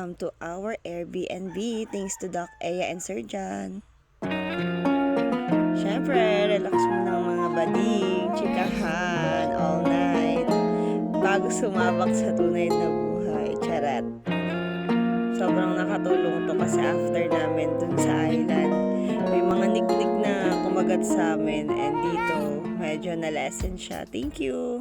welcome to our Airbnb. Thanks to Doc Aya and Sir John. Siyempre, relax mo ng mga bading, chikahan, all night. Bago sumabak sa tunay na buhay. Charat. Sobrang nakatulong to kasi after namin dun sa island, may mga niknik na kumagat sa amin and dito, medyo na-lessen siya. Thank you!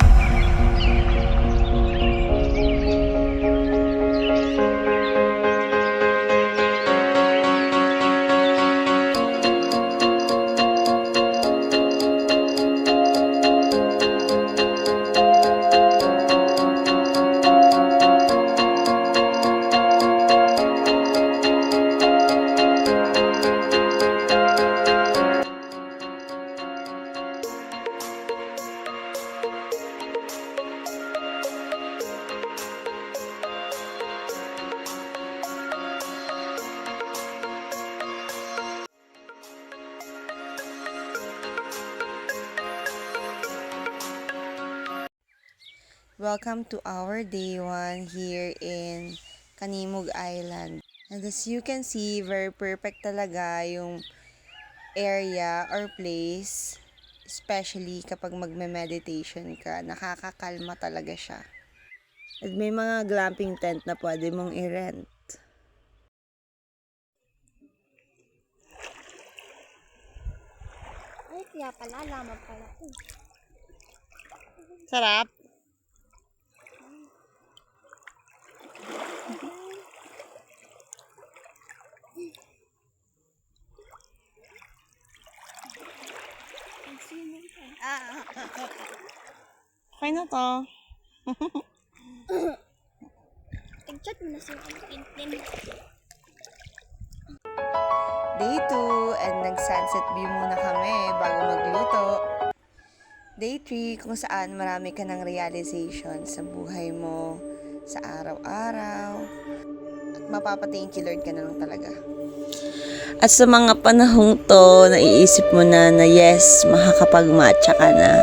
Welcome to our day 1 here in Canimug Island. And as you can see, very perfect talaga yung area or place, especially kapag magme-meditation ka. Nakakakalma talaga siya. At may mga glamping tent na pwede mong i-rent. Ay, kaya pala, lamang pala ito. Sarap! Okay na to. Tag-chat mo na si Tintin. Day 2 and nag-sunset view muna kami bago magluto. Day 3 kung saan marami ka ng realization sa buhay mo, sa araw-araw. At mapapa-thank you Lord ka na lang talaga. At sa mga panahong to, naiisip mo na yes, makakapag-matcha ka na.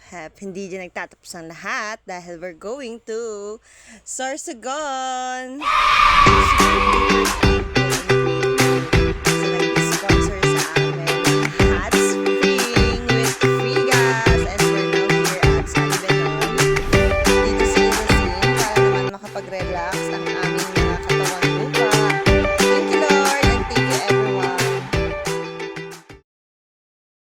Hap, hindi dyan nagtatapos ang lahat dahil we're going to Sorsogon!